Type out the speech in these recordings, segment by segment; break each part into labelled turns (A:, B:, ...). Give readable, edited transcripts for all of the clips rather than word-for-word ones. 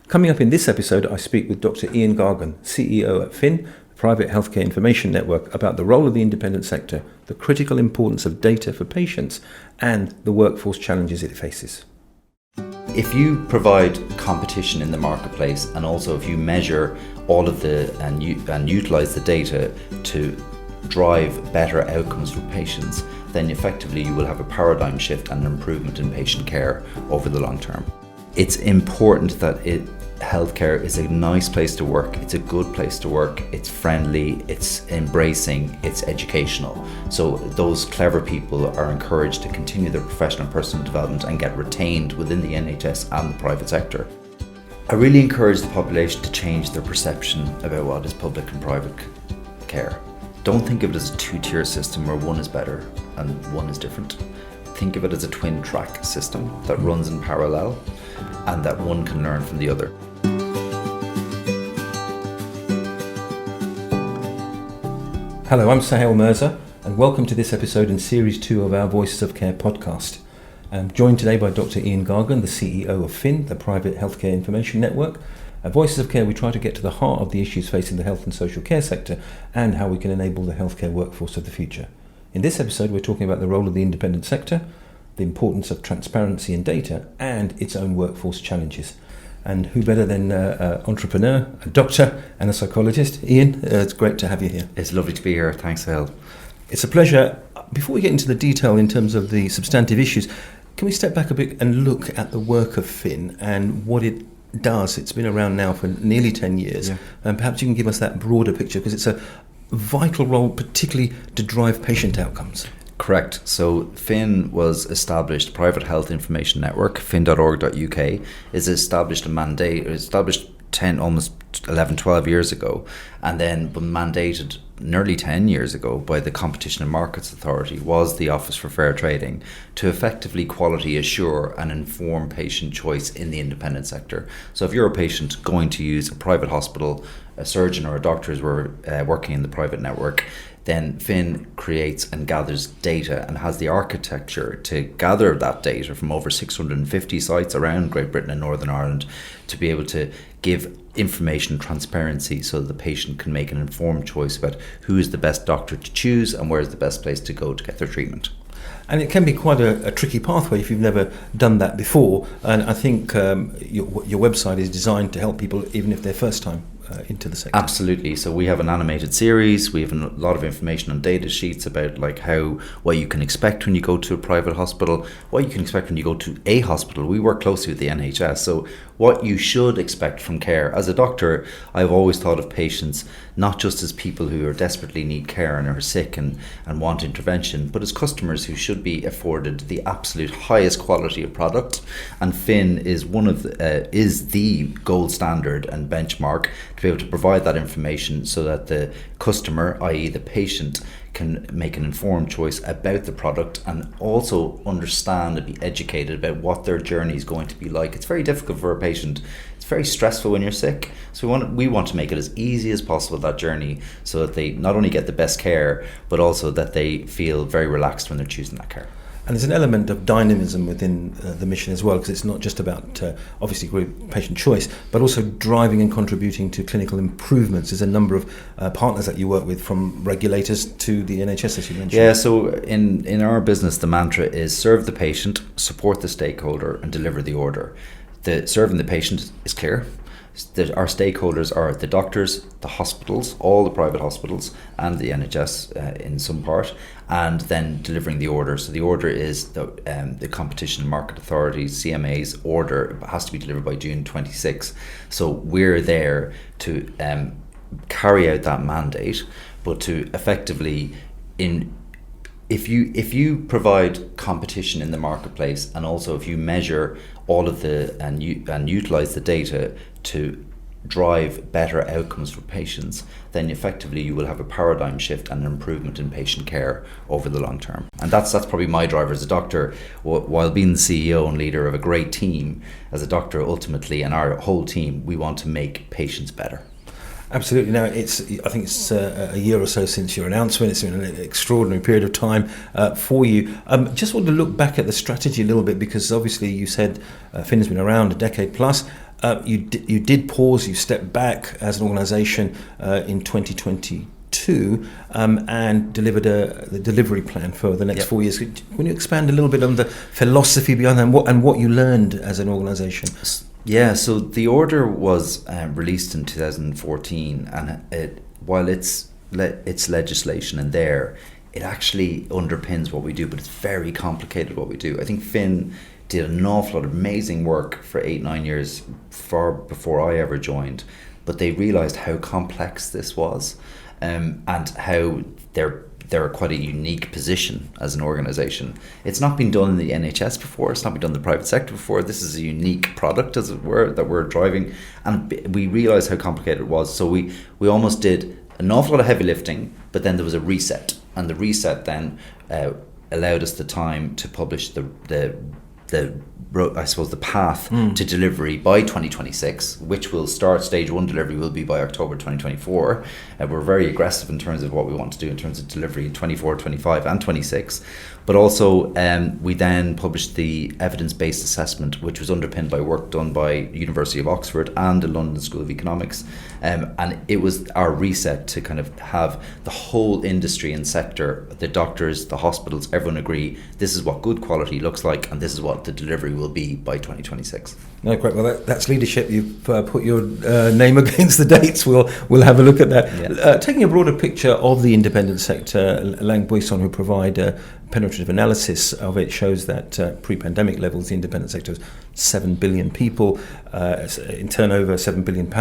A: Coming up in this episode, I speak with Dr. Ian Gargan, CEO at PHIN, the Private Healthcare Information Network, about the role of the independent sector, the critical importance of data for patients, and the workforce challenges it faces.
B: If you provide competition in the marketplace, and also if you measure all of and utilize the data to drive better outcomes for patients, then effectively you will have a paradigm shift and an improvement in patient care over the long term. It's important that healthcare is a nice place to work, it's a good place to work, it's friendly, it's embracing, it's educational. So those clever people are encouraged to continue their professional and personal development and get retained within the NHS and the private sector. I really encourage the population to change their perception about what is public and private care. Don't think of it as a two-tier system where one is better and one is different. Think of it as a twin track system that runs in parallel and that one can learn from the other.
A: Hello, I'm Suhail Mirza, and welcome to this episode in Series 2 of our Voices of Care podcast. I'm joined today by Dr. Ian Gargan, the CEO of PHIN, the Private Healthcare Information Network. At Voices of Care, we try to get to the heart of the issues facing the health and social care sector and how we can enable the healthcare workforce of the future. In this episode, we're talking about the role of the independent sector, the importance of transparency in data, and its own workforce challenges. And who better than entrepreneur, a doctor and a psychologist? Ian, it's great to have you here.
B: It's lovely to be here. Thanks, Suhail.
A: It's a pleasure. Before we get into the detail in terms of the substantive issues, can we step back a bit and look at the work of PHIN and what it does? It's been around now for nearly 10 years. Yeah. And perhaps you can give us that broader picture, because it's a vital role, particularly to drive patient outcomes.
B: Correct. So PHIN was established, Private Health Information Network, phin.org.uk, is established a mandate, established 12 years ago, and then mandated nearly 10 years ago by the Competition and Markets Authority, was the Office for Fair Trading, to effectively quality assure and inform patient choice in the independent sector. So if you're a patient going to use a private hospital, a surgeon or a doctor is working in the private network, then PHIN creates and gathers data and has the architecture to gather that data from over 650 sites around Great Britain and Northern Ireland to be able to give information transparency so that the patient can make an informed choice about who is the best doctor to choose and where is the best place to go to get their treatment.
A: And it can be quite a tricky pathway if you've never done that before. And I think your website is designed to help people even if they're first time into the sector.
B: Absolutely. So we have an animated series. We have a lot of information on data sheets about what you can expect when you go to a private hospital, what you can expect when you go to a hospital. We work closely with the NHS. So what you should expect from care. As a doctor, I've always thought of patients not just as people who are desperately need care and are sick and want intervention, but as customers who should be afforded the absolute highest quality of product. And PHIN is is the gold standard and benchmark to be able to provide that information so that the customer, i.e. the patient, can make an informed choice about the product and also understand and be educated about what their journey is going to be like. It's very difficult for a patient. It's very stressful when you're sick. So we want to make it as easy as possible, that journey, so that they not only get the best care, but also that they feel very relaxed when they're choosing that care.
A: And there's an element of dynamism within the mission as well, because it's not just about obviously great patient choice, but also driving and contributing to clinical improvements. There's a number of partners that you work with, from regulators to the NHS, as you mentioned.
B: Yeah, so in our business, the mantra is serve the patient, support the stakeholder, and deliver the order. Serving the patient is clear. Our stakeholders are the doctors, the hospitals, all the private hospitals, and the NHS in some part, and then delivering the order. So the order is the Competition and Market Authority, CMA's order. It has to be delivered by June 26. So we're there to carry out that mandate, but to effectively if you provide competition in the marketplace, and also if you measure all of and utilize the data to drive better outcomes for patients, then effectively you will have a paradigm shift and an improvement in patient care over the long term. And that's probably my driver as a doctor. While being the CEO and leader of a great team, as a doctor ultimately, and our whole team, we want to make patients better.
A: Absolutely. Now, I think it's a year or so since your announcement. It's been an extraordinary period of time for you. Just want to look back at the strategy a little bit, because obviously you said PHIN has been around a decade plus. You did pause, you stepped back as an organisation in 2022 and delivered the delivery plan for the next 4 years. Can you expand a little bit on the philosophy behind that and what you learned as an organisation?
B: Yeah, so the order was released in 2014, and while it's legislation in there, it actually underpins what we do, but it's very complicated what we do. I think PHIN did an awful lot of amazing work for 8-9 years, far before I ever joined, but they realised how complex this was, and how they're quite a unique position as an organisation. It's not been done in the NHS before, it's not been done in the private sector before. This is a unique product, as it were, that we're driving, and we realised how complicated it was. So we almost did an awful lot of heavy lifting, but then there was a reset, and the reset then allowed us the time to publish the path to delivery by 2026, which will start. Stage 1 delivery will be by October 2024. We're very aggressive in terms of what we want to do in terms of delivery in 24, 25 and 26. But also we then published the evidence-based assessment, which was underpinned by work done by University of Oxford and the London School of Economics. And it was our reset to kind of have the whole industry and sector, the doctors, the hospitals, everyone agree this is what good quality looks like, and this is what the delivery will be by 2026.
A: No, great. Well, that's leadership. You've put your name against the dates. We'll have a look at that. Yeah. Taking a broader picture of the independent sector, Lang Buisson, who provide penetrative analysis of it, shows that pre-pandemic levels, the independent sector was 7 billion people, in turnover, £7 billion.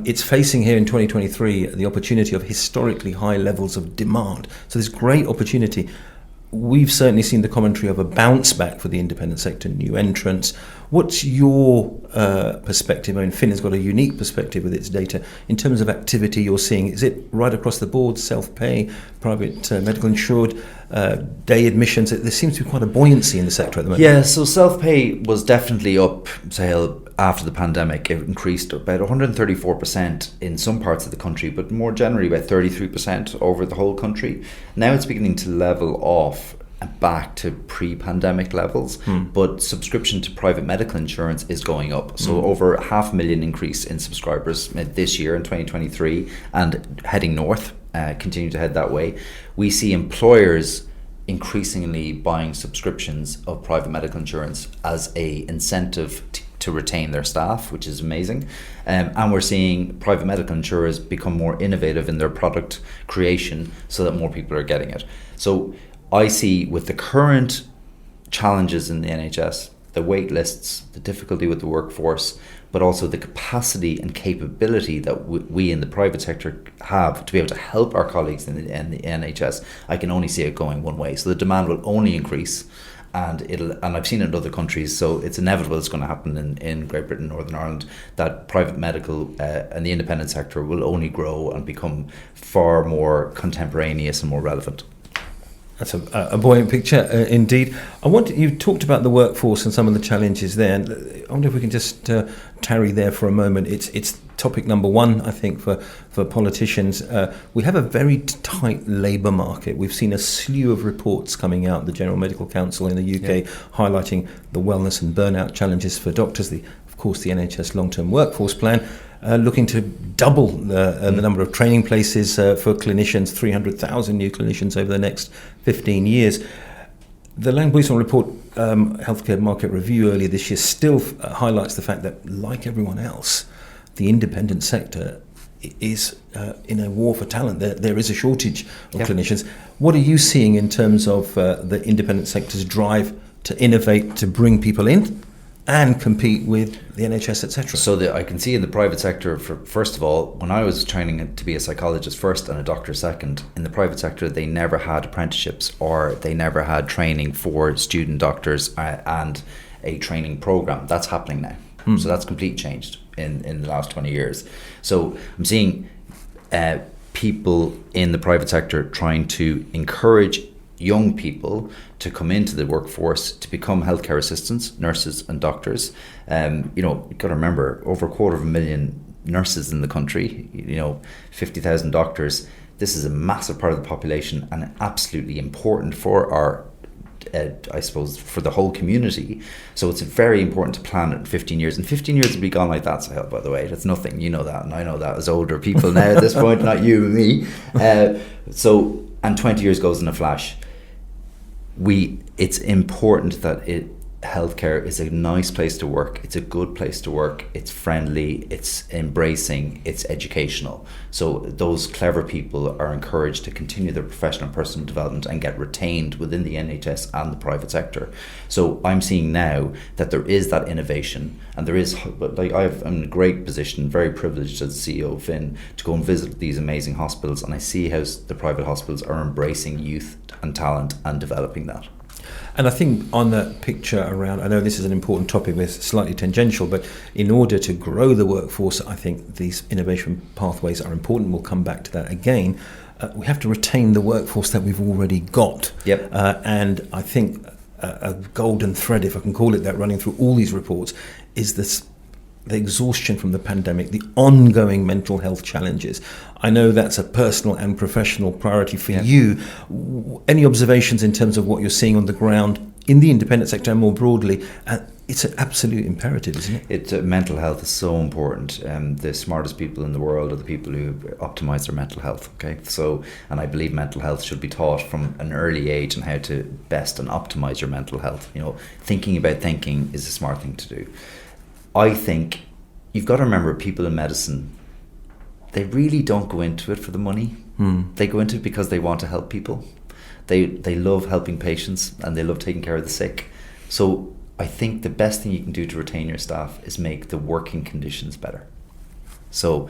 A: It's facing here in 2023 the opportunity of historically high levels of demand. So there's great opportunity. We've certainly seen the commentary of a bounce back for the independent sector, new entrants. What's your perspective? I mean, PHIN has got a unique perspective with its data in terms of activity you're seeing. Is it right across the board, self-pay, private medical insured, day admissions? There seems to be quite a buoyancy in the sector at the moment.
B: Yeah, so self-pay was definitely up, Suhail, after the pandemic. It increased about 134% in some parts of the country, but more generally about 33% over the whole country. Now it's beginning to level off back to pre-pandemic levels, but subscription to private medical insurance is going up. So over 500,000 increase in subscribers this year in 2023, and heading north, continue to head that way. We see employers increasingly buying subscriptions of private medical insurance as a incentive to retain their staff, which is amazing. And we're seeing private medical insurers become more innovative in their product creation so that more people are getting it. So I see, with the current challenges in the NHS, the wait lists, the difficulty with the workforce, but also the capacity and capability that we in the private sector have to be able to help our colleagues in the NHS, I can only see it going one way. So the demand will only increase, and I've seen it in other countries, so it's inevitable it's going to happen in Great Britain, Northern Ireland, that private medical and the independent sector will only grow and become far more contemporaneous and more relevant.
A: That's a buoyant picture, indeed. You talked about the workforce and some of the challenges there, and I wonder if we can just tarry there for a moment. It's topic number one, I think, for politicians. We have a very tight labour market. We've seen a slew of reports coming out, the General Medical Council in the UK, highlighting the wellness and burnout challenges for doctors, of course the NHS long-term workforce plan, looking to double the number of training places for clinicians, 300,000 new clinicians over the next 15 years. The Lang Buisson report, Healthcare Market Review earlier this year, still highlights the fact that, like everyone else, the independent sector is in a war for talent. There is a shortage of clinicians. What are you seeing in terms of the independent sector's drive to innovate, to bring people in and compete with the NHS, etc.?
B: So I can see in the private sector, first of all, when I was training to be a psychologist first and a doctor second, in the private sector they never had apprenticeships, or they never had training for student doctors and a training program. That's happening now. So that's completely changed in the last 20 years. So I'm seeing people in the private sector trying to encourage young people to come into the workforce to become healthcare assistants, nurses and doctors. You've got to remember, over 250,000 nurses in the country, 50,000 doctors. This is a massive part of the population and absolutely important for our, I suppose, for the whole community. So it's very important to plan it in 15 years. And 15 years will be gone like that, Suhail, by the way. That's nothing. You know that, and I know that as older people now at this point, not you and me. And 20 years goes in a flash. It's important that healthcare is a nice place to work. It's a good place to work. It's friendly. It's embracing. It's educational. So those clever people are encouraged to continue their professional and personal development and get retained within the NHS and the private sector. So I'm seeing now that there is that innovation, and there is, I'm in a great position, very privileged as CEO of PHIN, to go and visit these amazing hospitals, and I see how the private hospitals are embracing youth and talent and developing that.
A: And I think on that picture around, I know this is an important topic, but it's slightly tangential, but in order to grow the workforce, I think these innovation pathways are important. We'll come back to that again. We have to retain the workforce that we've already got.
B: Yep.
A: And I think a golden thread, if I can call it that, running through all these reports is the exhaustion from the pandemic, the ongoing mental health challenges. I know that's a personal and professional priority for you. Any observations in terms of what you're seeing on the ground in the independent sector and more broadly? It's an absolute imperative, isn't it?
B: Mental health is so important. The smartest people in the world are the people who optimize their mental health. Okay, so, and I believe mental health should be taught from an early age and how to best and optimize your mental health. Thinking about thinking is a smart thing to do. I think you've got to remember, people in medicine, they really don't go into it for the money. They go into it because they want to help people. They love helping patients, and they love taking care of the sick. So I think the best thing you can do to retain your staff is make the working conditions better. So,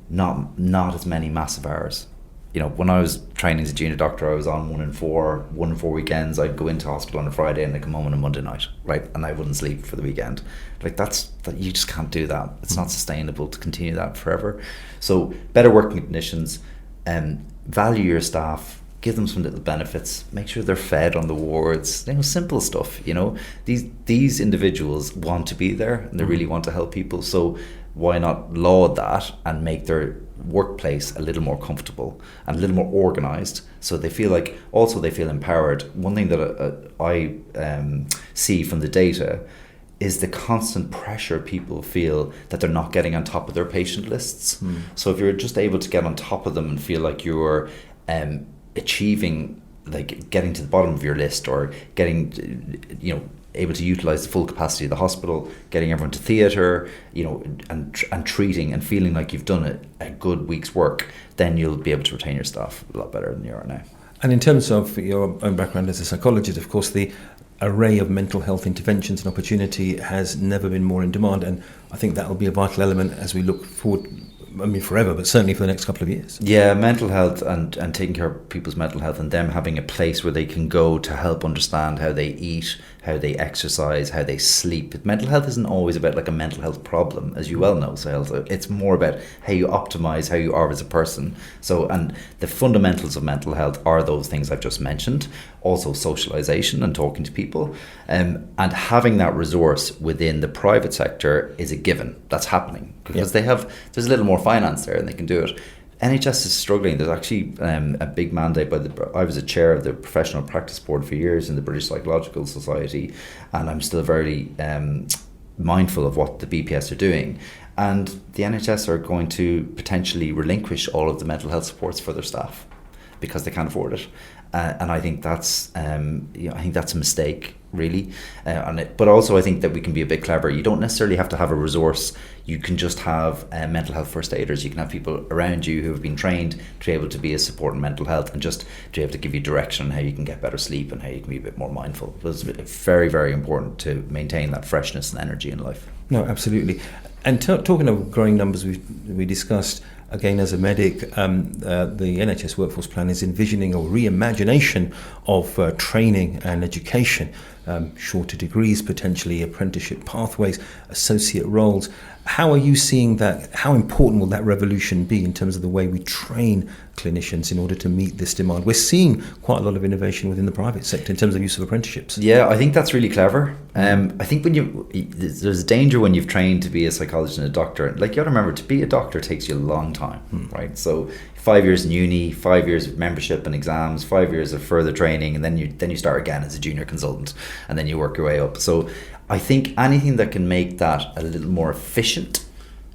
B: not as many massive hours. When I was training as a junior doctor, I was on 1 in 4 weekends. I'd go into hospital on a Friday and I'd come home on a Monday night, right? And I wouldn't sleep for the weekend. You just can't do that. It's not sustainable to continue that forever. So better working conditions, value your staff, give them some little benefits, make sure they're fed on the wards, simple stuff. These individuals want to be there and they really want to help people. So why not laud that and make their workplace a little more comfortable and a little more organized, so they feel empowered. One thing that I see from the data is the constant pressure people feel that they're not getting on top of their patient lists. So if you're just able to get on top of them and feel like you're achieving, like getting to the bottom of your list, or getting able to utilize the full capacity of the hospital, getting everyone to theatre, and treating and feeling like you've done a good week's work, then you'll be able to retain your staff a lot better than you are now.
A: And in terms of your own background as a psychologist, of course, the array of mental health interventions and opportunity has never been more in demand, and I think that will be a vital element as we look forward. Forever, but certainly for the next couple of years. Yeah,
B: mental health and taking care of people's mental health, and them having a place where they can go to help understand how they eat, how they exercise, how they sleep. Mental health isn't always about like a mental health problem, as you well know, Suhail. It's more about how you optimize how you are as a person. So, and the fundamentals of mental health are those things I've just mentioned. Also socialization and talking to people, and having that resource within the private sector is a given. That's happening because there's a little more finance there and they can do it. NHS is struggling. There's actually a big mandate I was a chair of the Professional Practice Board for years in the British Psychological Society, and I'm still very mindful of what the BPS are doing. And the NHS are going to potentially relinquish all of the mental health supports for their staff because they can't afford it. And I think that's a mistake, really. But also I think that we can be a bit clever. You don't necessarily have to have a resource. You can just have mental health first aiders. You can have people around you who have been trained to be able to be a support in mental health and just to be able to give you direction on how you can get better sleep and how you can be a bit more mindful. It's very, very important to maintain that freshness and energy in life.
A: No, absolutely. And talking of growing numbers, we discussed again, as a medic, the NHS Workforce Plan is envisioning a reimagination of training and education, shorter degrees, potentially apprenticeship pathways, associate roles. How are you seeing that? How important will that revolution be in terms of the way we train clinicians in order to meet this demand? We're seeing quite a lot of innovation within the private sector in terms of use of apprenticeships.
B: Yeah, I think that's really clever. I think there's a danger when you've trained to be a psychologist and a doctor. Like, you got to remember, to be a doctor takes you a long time, right? So 5 years in uni, 5 years of membership and exams, 5 years of further training, and then you start again as a junior consultant, and then you work your way up. So I think anything that can make that a little more efficient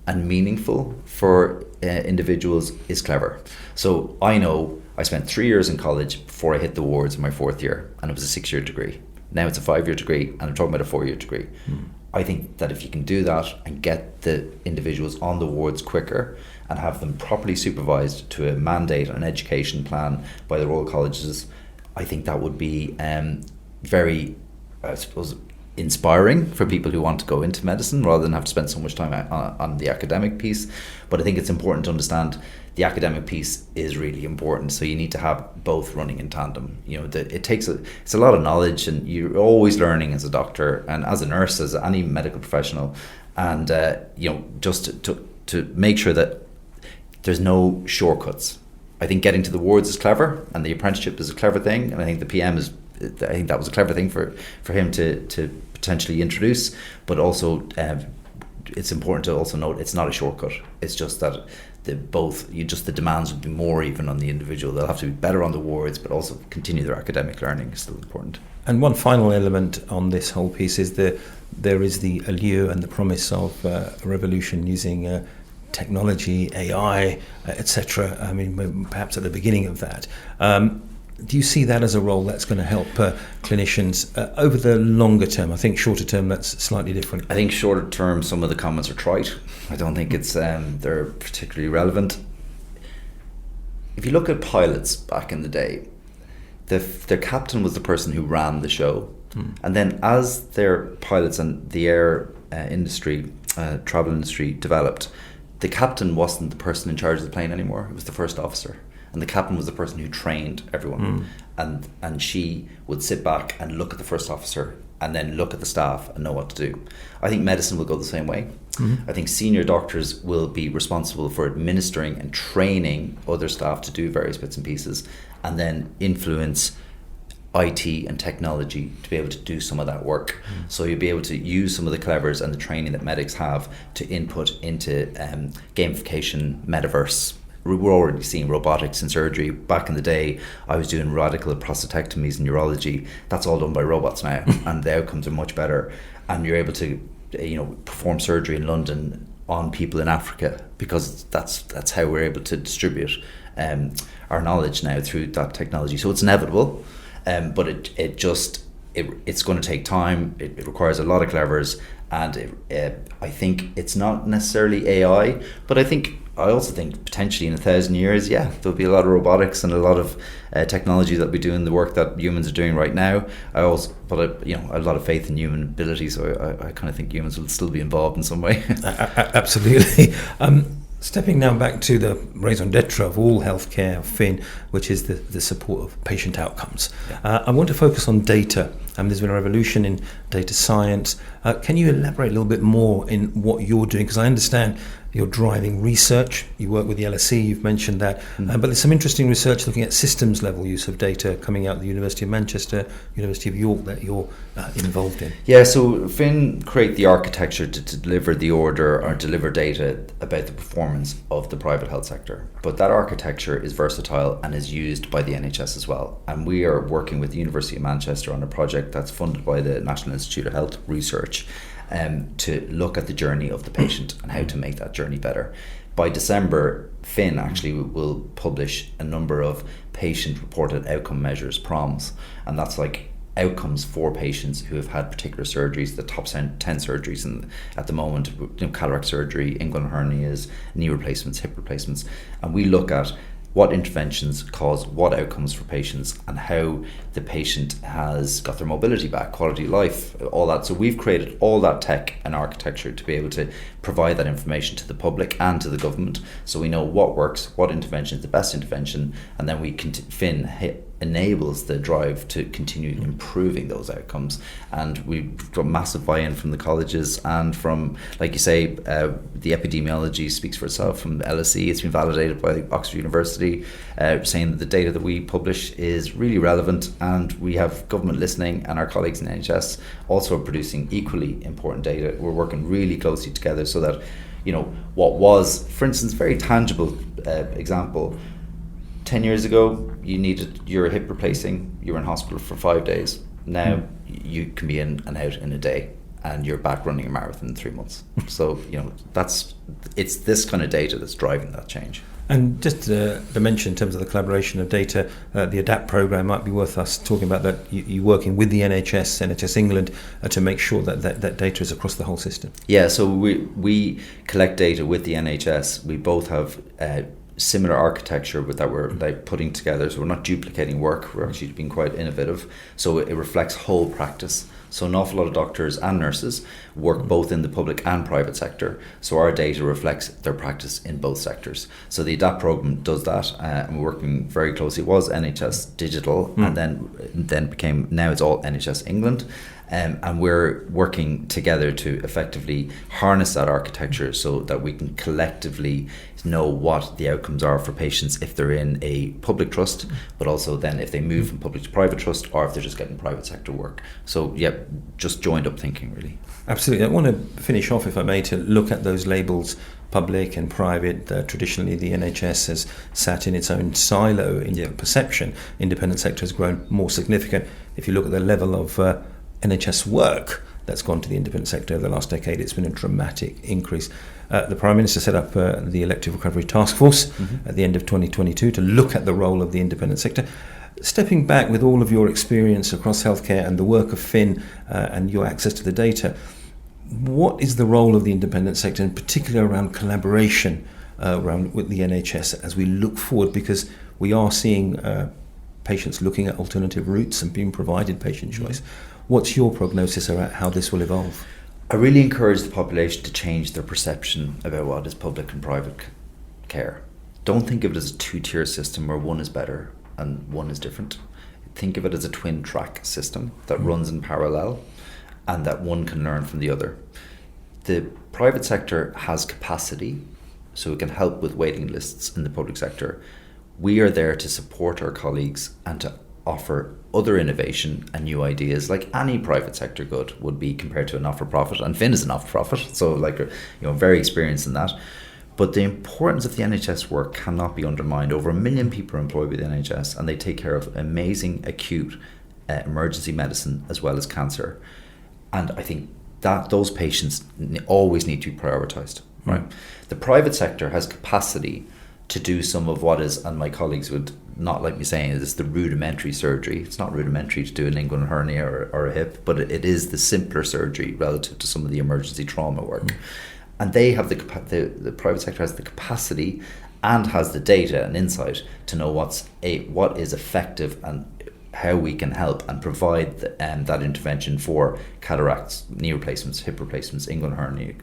B: and meaningful for individuals is clever. So I know I spent 3 years in college before I hit the wards in my 4th year, and it was a 6-year degree. Now it's a 5-year degree, and I'm talking about a 4-year degree. I think that if you can do that and get the individuals on the wards quicker and have them properly supervised to a mandate, an education plan by the Royal Colleges, I think that would be very, I suppose, inspiring for people who want to go into medicine rather than have to spend so much time on the academic piece. But I think it's important to understand the academic piece is really important, so you need to have both running in tandem. You know, it's a lot of knowledge, and you're always learning as a doctor and as a nurse, as any medical professional, and just to make sure that there's no shortcuts. I think getting to the wards is clever, and the apprenticeship is a clever thing, and I think the PM I think that was a clever thing for him to potentially introduce, but also it's important to also note it's not a shortcut. It's just that the demands would be more even on the individual. They'll have to be better on the wards, but also continue their academic learning is still important.
A: And one final element on this whole piece is there is the allure and the promise of a revolution using technology, AI, etc. I mean, perhaps at the beginning of that. Do you see that as a role that's going to help clinicians over the longer term? I think shorter term, that's slightly different.
B: I think shorter term, some of the comments are trite. I don't think it's they're particularly relevant. If you look at pilots back in the day, their captain was the person who ran the show. And then as their pilots and the air industry, travel industry developed, the captain wasn't the person in charge of the plane anymore. It was the first officer. And the captain was the person who trained everyone. And she would sit back and look at the first officer and then look at the staff and know what to do. I think medicine will go the same way. I think senior doctors will be responsible for administering and training other staff to do various bits and pieces, and then influence IT and technology to be able to do some of that work. So you'll be able to use some of the clevers and the training that medics have to input into gamification, metaverse. We're already seeing robotics in surgery. Back in the day, I was doing radical prostatectomies in urology. That's all done by robots now, and the outcomes are much better. And you're able to, perform surgery in London on people in Africa, because that's how we're able to distribute our knowledge now through that technology. So it's inevitable, but it's going to take time. It requires a lot of clevers, and I think it's not necessarily AI, but I also think potentially in 1,000 years, there'll be a lot of robotics and a lot of technology that'll be doing the work that humans are doing right now. I have a lot of faith in human ability, so I kind of think humans will still be involved in some way.
A: Absolutely. Stepping now back to the raison d'etre of all healthcare, PHIN, which is the support of patient outcomes. I want to focus on data. There's been a revolution in data science. Can you elaborate a little bit more in what you're doing? Because I understand you're driving research. You work with the LSE, you've mentioned that. But there's some interesting research looking at systems level use of data coming out of the University of Manchester, University of York, that you're involved in.
B: Yeah, so PHIN create the architecture to deliver the order or deliver data about the performance of the private health sector. But that architecture is versatile and is used by the NHS as well. And we are working with the University of Manchester on a project that's funded by the National Institute of Health Research to look at the journey of the patient and how to make that journey better. By December, PHIN actually will publish a number of patient-reported outcome measures, PROMs, and that's like outcomes for patients who have had particular surgeries, the top 10 surgeries at the moment, cataract surgery, inguinal hernias, knee replacements, hip replacements, and we look at what interventions cause what outcomes for patients and how the patient has got their mobility back, quality of life, all that. So we've created all that tech and architecture to be able to provide that information to the public and to the government, so we know what works, what intervention is the best intervention, and then we can PHIN enables the drive to continue improving those outcomes. And we've got massive buy-in from the colleges and from, like you say, the epidemiology speaks for itself. From LSE, it's been validated by Oxford University, saying that the data that we publish is really relevant, and we have government listening, and our colleagues in NHS also are producing equally important data. We're working really closely together so that, what was, for instance, very tangible example, 10 years ago, you needed your hip replacing, you were in hospital for 5 days. Now you can be in and out in a day, and you're back running a marathon in 3 months. So, it's this kind of data that's driving that change.
A: And just to mention, in terms of the collaboration of data, the ADAPT program might be worth us talking about that. You working with the NHS England, to make sure that data is across the whole system.
B: Yeah, so we collect data with the NHS. We both have similar architecture that we're putting together, so we're not duplicating work, we're actually being quite innovative, so it reflects whole practice. So an awful lot of doctors and nurses work both in the public and private sector, so our data reflects their practice in both sectors. So the ADAPT program does that, and we're working very closely. It was NHS Digital, and then became, now it's all NHS England. And we're working together to effectively harness that architecture so that we can collectively know what the outcomes are for patients if they're in a public trust, but also then if they move from public to private trust, or if they're just getting private sector work. So just joined up thinking, really.
A: Absolutely. I want to finish off, if I may, to look at those labels, public and private. Traditionally, the NHS has sat in its own silo in perception. Independent sector has grown more significant. If you look at the level of NHS work that's gone to the independent sector over the last decade, it's been a dramatic increase. The Prime Minister set up the Elective Recovery Task Force at the end of 2022 to look at the role of the independent sector. Stepping back with all of your experience across healthcare and the work of PHIN and your access to the data, what is the role of the independent sector, in particular around collaboration around with the NHS as we look forward? Because we are seeing patients looking at alternative routes and being provided patient choice. What's your prognosis about how this will evolve?
B: I really encourage the population to change their perception about what is public and private care. Don't think of it as a two-tier system where one is better and one is different. Think of it as a twin-track system that runs in parallel and that one can learn from the other. The private sector has capacity, so it can help with waiting lists in the public sector. We are there to support our colleagues and to offer other innovation and new ideas, like any private sector good would be compared to a not-for-profit, and PHIN is a not-for-profit, so very experienced in that. But the importance of the NHS work cannot be undermined. Over 1 million people are employed by the NHS, and they take care of amazing acute emergency medicine as well as cancer. And I think that those patients always need to be prioritised. Right? The private sector has capacity to do some of what is, and my colleagues would not like me saying it, is the rudimentary surgery. It's not rudimentary to do an inguinal hernia or a hip, but it is the simpler surgery relative to some of the emergency trauma work. And they have the private sector has the capacity and has the data and insight to know what is effective and how we can help and provide that intervention for cataracts, knee replacements, hip replacements, inguinal hernia,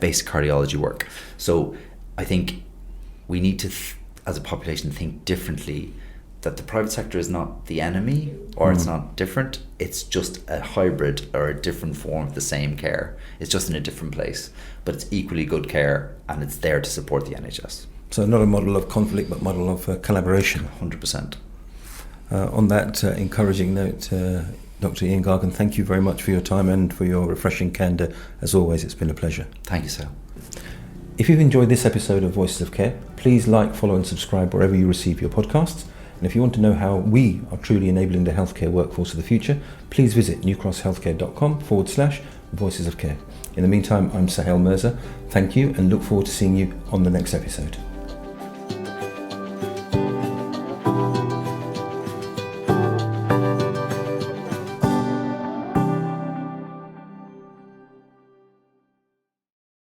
B: basic cardiology work. So I think we need to, as a population, think differently, that the private sector is not the enemy or it's not different. It's just a hybrid or a different form of the same care. It's just in a different place, but it's equally good care and it's there to support the NHS.
A: So not a model of conflict, but model of collaboration.
B: 100%.
A: On that encouraging note, Dr. Ian Gargan, thank you very much for your time and for your refreshing candour. As always, it's been a pleasure.
B: Thank you, Suhail.
A: If you've enjoyed this episode of Voices of Care, please like, follow and subscribe wherever you receive your podcasts. And if you want to know how we are truly enabling the healthcare workforce of the future, please visit newcrosshealthcare.com/Voices of Care. In the meantime, I'm Suhail Mirza. Thank you and look forward to seeing you on the next episode.